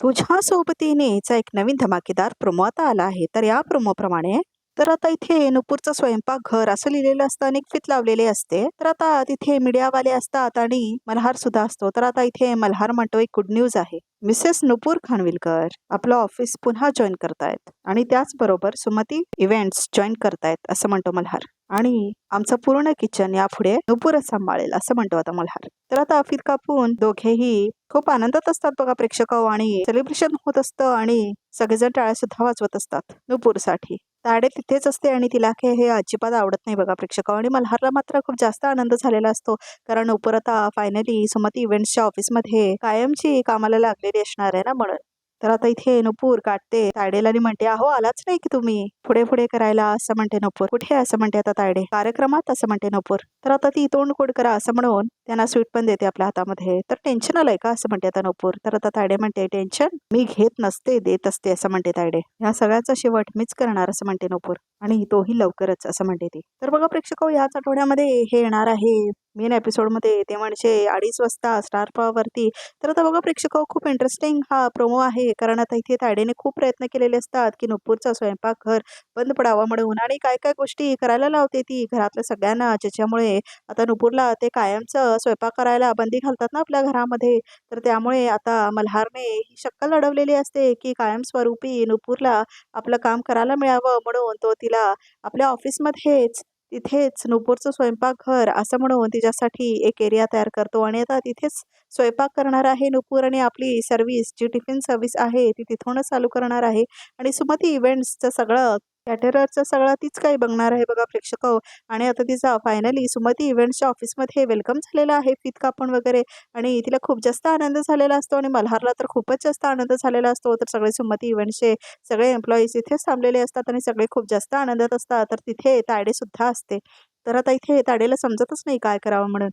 तुझ्या सोबतीनेचा एक नवीन धमाकेदार प्रोमो आता आला आहे. तर या प्रोमोप्रमाणे तर आता इथे नुपूरचं स्वयंपाकघर असं लिहिलेलं असतं आणि एक फीत लावलेली असते. तर आता तिथे मीडियावाले असतात आणि मल्हार सुद्धा असतो. तर आता इथे मल्हार म्हणतो एक गुड न्यूज आहे. मिसेस नुपूर खानविलकर आपलं ऑफिस पुन्हा जॉईन करतायत आणि त्याचबरोबर सुमती इव्हेंट्स जॉईन करतायत असं म्हणतो मल्हार. आणि आमचं पूर्ण किचन यापुढे नुपूरच सांभाळेल असं म्हणतो आता मल्हार. तर आता फीत कापून दोघेही खूप आनंदात असतात बघा प्रेक्षक आणि सेलिब्रेशन होत असतं आणि सगळेजण टाळ्या सुद्धा वाजवत असतात नुपूरसाठी. ताडे तिथेच असते आणि तिला हे अजिबात आवडत नाही बघा प्रेक्षक आणि मल्हारला मात्र खूप जास्त आनंद झालेला असतो. कारण नुपूर आता फायनली सुमती इव्हेंट्सच्या ऑफिसमध्ये कायमची कामाला लागलेली असणार आहे ना म्हणून. तर आता इथे नुपूर काढते तायडेला आणि म्हणते अहो आलाच नाही की तुम्ही पुढे पुढे करायला असं म्हणते नुपूर. कुठे असं म्हणते आता तायडे. कार्यक्रमात असं म्हणते नुपूर. तर आता ती तोंड कोड करा असं म्हणून त्यांना स्वीट पण देते आपल्या हातामध्ये. तर टेन्शन आलंय का असं म्हणते आता नुपूर. तर आता तायडे म्हणते टेन्शन मी घेत नसते देत असते असं म्हणते तायडे. ह्या सगळ्याचा शेवट मीच करणार असं म्हणते नुपूर आणि तोही लवकरच असं म्हणते ती. तर बघा प्रेक्षक याच आठवड्यामध्ये हे येणार आहे मेन एपिसोडमध्ये ते म्हणजे 2:30 वाजता स्टार वरती. तर आता बघा प्रेक्षक खूप इंटरेस्टिंग हा प्रोमो आहे. कारण आता इथे तायडेने खूप प्रयत्न केलेले असतात की नुपूरचा स्वयंपाकघर बंद पडावा म्हणून आणि काय काय गोष्टी करायला लावते ती घरातल्या सगळ्यांना ज्याच्यामुळे आता नुपूरला ते कायमचं स्वयंपाक करायला बंदी घालतात ना आपल्या घरामध्ये. तर त्यामुळे आता मल्हारने ही शक्कल लढवलेली असते की कायमस्वरूपी नुपूरला आपलं काम करायला मिळावं म्हणून तो तिला आपल्या ऑफिसमध्येच तिथेच नुपूरचं स्वयंपाकघर असं म्हणून तिच्यासाठी एक एरिया तयार करतो आणि आता तिथेच स्वयंपाक करणार आहे नुपूर आणि आपली सर्व्हिस जी टिफिन सर्व्हिस आहे ती तिथूनच चालू करणार आहे. आणि सुमती इव्हेंट्सचं सगळं कॅटररचं सगळं तीच काही बघणार आहे बघा प्रेक्षक. आणि आता तिचा फायनली सुमती इव्हेंट्सच्या ऑफिसमध्ये वेलकम झालेला आहे फीत कापून वगैरे. आणि तिला खूप जास्त आनंद झालेला असतो आणि मल्हारला तर खूपच जास्त आनंद झालेला असतो. तर सगळे सुमती इव्हेंट्सचे सगळे एम्प्लॉईज इथेच थांबलेले असतात आणि सगळे खूप जास्त आनंदात असतात. तर तिथे तायडे सुद्धा असते. तर आता इथे तायडेला समजतच नाही काय करावं म्हणून.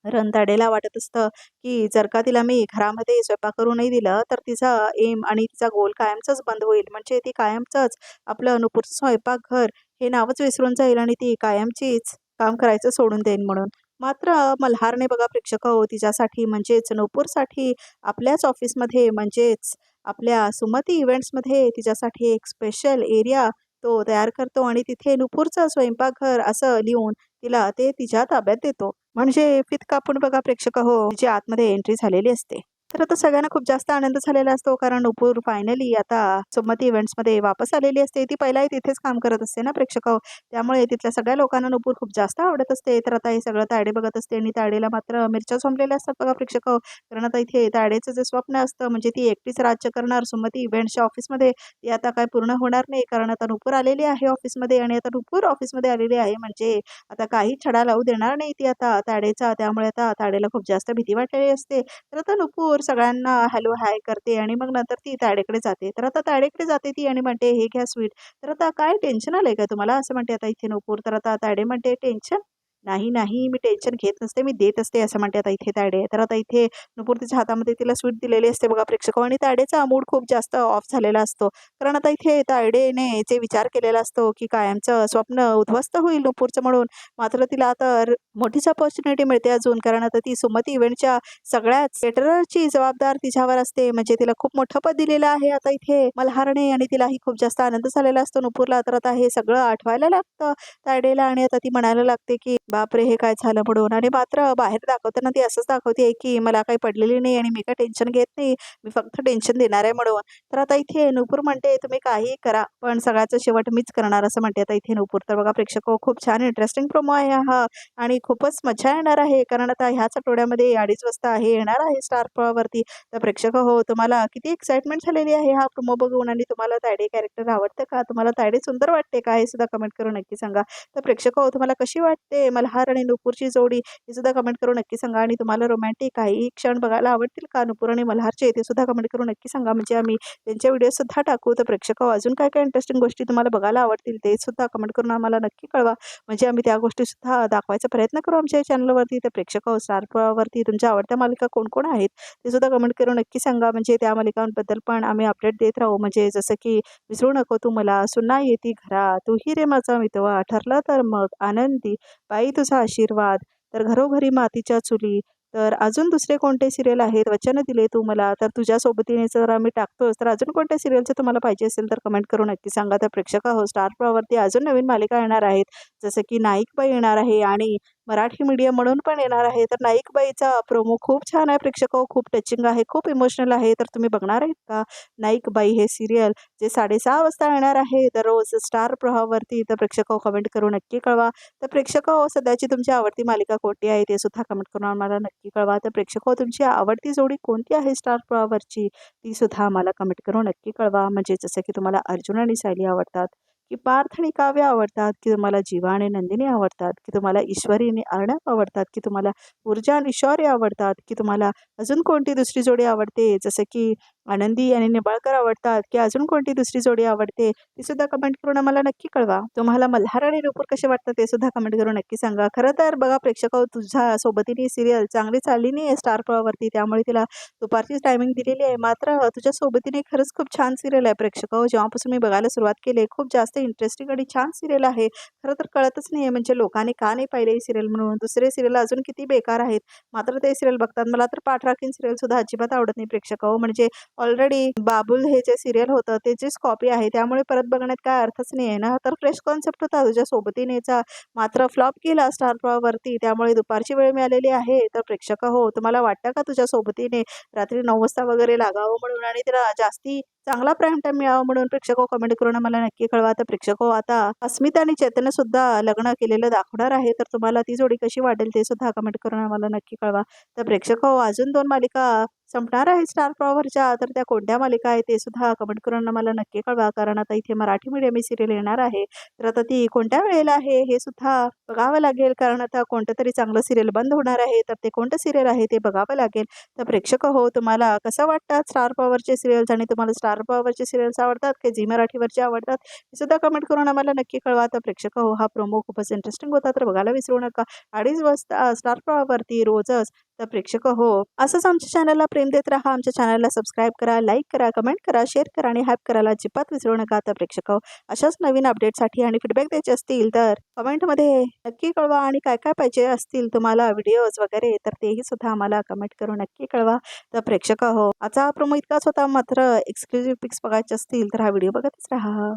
रणताडेला वाटत असतं की जर का तिला मी घरामध्ये स्वयंपाक करू नाही दिलं तर तिचा एम आणि तिचा गोल कायमचाच बंद होईल. म्हणजे ती कायमचंच आपलं नुपूरचं स्वयंपाकघर हे नावच विसरून जाईल आणि ती कायमचीच काम करायचं सोडून देईन म्हणून. मात्र मल्हारने बघा प्रेक्षक तिच्यासाठी म्हणजेच नुपूरसाठी आपल्याच ऑफिसमध्ये म्हणजेच आपल्या सुमती इव्हेंट्समध्ये तिच्यासाठी एक स्पेशल एरिया तो तयार करतो आणि तिथे नुपूरचं स्वयंपाकघर असं लिहून तिला ते तिच्या ताब्यात देतो. म्हणजे फीत कापून बघा प्रेक्षक तिची आतमध्ये एंट्री झालेली असते. तर आता सगळ्यांना खूप जास्त आनंद झालेला असतो कारण नुपूर फायनली आता सुमती इव्हेंट्समध्ये वापस आलेली असते. ती पहिलाही तिथेच काम करत असते ना प्रेक्षक. त्यामुळे तिथल्या सगळ्या लोकांना नुपूर खूप जास्त आवडत असते. तर आता हे सगळं तायडे बघत असते आणि तायडेला मात्र मिरच्या जमलेल्या असतात बघा प्रेक्षक. कारण आता इथे तायडेचं जे स्वप्न असतं म्हणजे ती एकटीच राज्य करणार सुमती इव्हेंट्सच्या ऑफिसमध्ये ते आता काय पूर्ण होणार नाही. कारण आता नुपूर आलेली आहे ऑफिसमध्ये आणि आता नुपूर ऑफिसमध्ये आलेली आहे म्हणजे आता काही छडा लावू देणार नाही ती आता तायडेचा. त्यामुळे आता तायडेला खूप जास्त भीती वाटलेली असते. तर आता नुपूर सगळ्यांना हॅलो हाय करते आणि मग नंतर ती तायडेकडे जाते. तर आता तायडेकडे जाते ती आणि म्हणते हे घ्या स्वीट. तर आता काय टेन्शन आलंय का तुम्हाला असं म्हणते आता इथे नुपूर. तर आता तायडे म्हणते टेन्शन नाही नाही मी टेन्शन घेत नसते मी देत असते असं म्हणते आता इथे तायडे. तर आता इथे नुपूर तिच्या हातामध्ये तिला स्वीट दिलेली असते बघा प्रेक्षक आणि तायडेचा मूड खूप जास्त ऑफ झालेला असतो. कारण आता इथे तायडेने जे विचार केलेला असतो की कायमचं स्वप्न उद्ध्वस्त होईल नुपूरचं म्हणून. मात्र तिला तर मोठीच अपॉर्च्युनिटी मिळते अजून. कारण आता ती सुमती इव्हेंटच्या सगळ्याच केटररची जबाबदार तिच्यावर असते. म्हणजे तिला खूप मोठं पद दिलेलं आहे आता इथे मल्हारने आणि तिलाही खूप जास्त आनंद झालेला असतो नुपूरला. तर आता हे सगळं आठवायला लागतं तायडेला आणि आता ती म्हणायला लागते की बापरे हे काय झालं म्हणून. आणि मात्र बाहेर दाखवताना ती असंच दाखवते की मला काही पडलेली नाही आणि मी काय टेन्शन घेत नाही मी फक्त टेन्शन देणार आहे म्हणून. तर आता इथे नुपूर म्हणते तुम्ही काही करा पण सगळ्याचं शेवट मीच करणार असं म्हणते आता इथे नुपूर. तर बघा प्रेक्षक खूप छान इंटरेस्टिंग प्रोमो आहे हा आणि खूपच मजा येणार आहे. कारण आता ह्याच आठवड्यामध्ये 2:30 वाजता हे येणार आहे स्टार वरती. तर प्रेक्षक तुम्हाला किती एक्साइटमेंट झालेली आहे हा प्रोमो बघून आणि तुम्हाला तायडे कॅरेक्टर आवडतं का? तुम्हाला तायडे सुंदर वाटते का? हे सुद्धा कमेंट करून नक्की सांगा. तर प्रेक्षक तुम्हाला कशी वाटते मल्हार आणि नुपूरची जोडी हे सुद्धा कमेंट करून नक्की सांगा. आणि तुम्हाला रोमॅन्टिक काही क्षण बघायला आवडतील का नुपूर आणि मल्हारचे ते सुद्धा कमेंट करून नक्की सांगा. म्हणजे आम्ही त्यांचे व्हिडिओ सुद्धा टाकू. तर प्रेक्षक अजून काय काय इंटरेस्टिंग गोष्टी तुम्हाला बघायला आवडतील ते सुद्धा कमेंट करून आम्हाला नक्की कळवा. म्हणजे आम्ही त्या गोष्टी सुद्धा दाखवायचा प्रयत्न करू आमच्या चॅनलवरती. तर प्रेक्षक स्टारवरती तुमच्या आवडत्या मालिका कोण कोण आहेत ते सुद्धा कमेंट करून नक्की सांगा. म्हणजे त्या मालिकांबद्दल पण आम्ही अपडेट देत राहू. म्हणजे जसं की विसरू नको तू मला सुन्ना येती घरा तू ही रे माझा मितवा ठरला तर मग आनंदी बाई तुझा आशीर्वाद तर घरोघरी मातीच्या चुली तर अजून दुसरे कोणते सीरियल आहेत, वचनं दिले तू मला, तर तुझ्या सोबतीने जर आम्ही टाकतोच, तर अजून कोणत्या सीरियलचं तुम्हाला पाहिजे असेल तर कमेंट करून नक्की सांगा. तर प्रेक्षक हो, स्टार प्रवाहावरती अजून नवीन मालिका येणार आहेत, जसं की नाईकबाई येणार आहे आणि मराठी मीडियम म्हणून पण येणार आहे. तर नाईकबाईचा प्रोमो खूप छान आहे प्रेक्षक हो, खूप टचिंग आहे, खूप इमोशनल आहे. तर तुम्ही बघणार आहेत का नाईकबाई हे सीरियल, जे 6:30 वाजता येणार आहे दररोज स्टार प्रवाहावरती? तर प्रेक्षक हो, कमेंट करून नक्की कळवा. तर प्रेक्षक हो, सध्याची तुमची आवडती मालिका कोणती आहे ते सुद्धा कमेंट करून आम्हाला नक्की कळवा. तर प्रेक्षक हो, तुमची आवडती जोडी कोणती आहे स्टार प्रवाहावरची ती सुद्धा आम्हाला कमेंट करून नक्की कळवा. म्हणजे जसं की तुम्हाला अर्जुन आणि सायली आवडतात, की पार्थ आणि काव्य आवडतात, की तुम्हाला जीवा आणि नंदिनी आवडतात, की तुम्हाला ईश्वरी आणि अर्णव आवडतात, की तुम्हाला ऊर्जा आणि शौर्य आवडतात, की तुम्हाला अजून कोणती दुसरी जोडी आवडते, जसं की आनंदी आणि निंबाळकर आवडतात, की अजून कोणती दुसरी जोडी आवडते ती सुद्धा कमेंट करून आम्हाला नक्की कळवा. तुम्हाला मल्हार आणि नुपूर कसे वाटतात ते सुद्धा कमेंट करून नक्की सांगा. खरं तर बघा प्रेक्षक हो, तुझ्या सोबतीने सीरियल चांगली चालली नाही आहे स्टार प्रवाहावरती, त्यामुळे तिला दुपारचीच टायमिंग दिलेली आहे. मात्र तुझ्या सोबतीने खरंच खूप छान सीरियल आहे प्रेक्षक हो. जेव्हापासून मी बघायला सुरुवात केली खूप जास्त इंटरेस्टिंग आणि छान सीरियल आहे. खरं तर कळतच नाही आहे म्हणजे लोकांनी का नाही पाहिले ही सीरियल म्हणून. दुसरे सीरियल अजून किती बेकार आहेत, मात्र ते सीरियल बघतात. मला तर पाठराखीण सीरियल सुद्धा अजिबात आवडत नाही प्रेक्षक हो. म्हणजे ऑलरेडी बाबुल हे जे सीरियल होतं त्याचीच कॉपी आहे, त्यामुळे परत बघण्यात काय अर्थच नाही आहे ना. तर फ्रेश कॉन्सेप्ट होता तुझ्या सोबतीनेचा, मात्र फ्लॉप केला स्टार प्रवाहावरती, त्यामुळे दुपारची वेळ मिळालेली आहे. तर प्रेक्षक हो, तुम्हाला वाटतं का तुझ्या सोबतीने रात्री 9 वाजता वगैरे लागावं म्हणून आणि तिला जास्ती चांगला प्राईम टाईम मिळावा म्हणून? प्रेक्षक हो, कमेंट करून आम्हाला नक्की कळवा. तर प्रेक्षक हो, आता अस्मिता आणि चैतन्य सुद्धा लग्न केलेलं दाखवणार आहे, तर तुम्हाला ती जोडी कशी वाटेल ते सुद्धा कमेंट करून आम्हाला नक्की कळवा. तर प्रेक्षक हो, अजून 2 मालिका संपणार आहे स्टार प्रवाहावरच्या, तर त्या कोणत्या मालिका आहेत ते सुद्धा कमेंट करून आम्हाला नक्की कळवा. कारण आता इथे मराठी मीडियम ही सीरियल येणार आहे, तर आता ती कोणत्या वेळेला आहे हे सुद्धा बघावं लागेल. कारण आता कोणतं तरी चांगलं सीरियल बंद होणार आहे, तर ते कोणतं सीरियल आहे ते बघावं लागेल. तर प्रेक्षक हो, तुम्हाला कसं वाटतात स्टार पॉवरचे सीरियल्स आणि तुम्हाला स्टार पॉवरचे सीरियल्स आवडतात की झी मराठीवरचे आवडतात हे सुद्धा कमेंट करून आम्हाला नक्की कळवा. तर प्रेक्षक हो, हा प्रोमो खूपच इंटरेस्टिंग होता, तर बघायला विसरू नका. 2:30 वाजता स्टार पॉवरवरती रोजच. तर प्रेक्षक हो, असंच आमच्या चॅनलला प्रेम देत राहा. आमच्या चॅनलला सबस्क्राईब करा, लाईक करा, कमेंट करा, शेअर करा आणि हाईप करायला अजिबात विसरू नका. तर प्रेक्षक हो, अशाच नवीन अपडेटसाठी आणि फीडबॅक द्यायचे असतील तर कमेंटमध्ये नक्की कळवा आणि काय काय पाहिजे असतील तुम्हाला व्हिडिओज वगैरे, तर तेही सुद्धा आम्हाला कमेंट करून नक्की कळवा. तर प्रेक्षक हो, आजचा हा प्रोमो इतकाच होता, मात्र एक्सक्लुझिव्ह पिक्स बघायचे असतील तर हा व्हिडिओ बघतच राहा.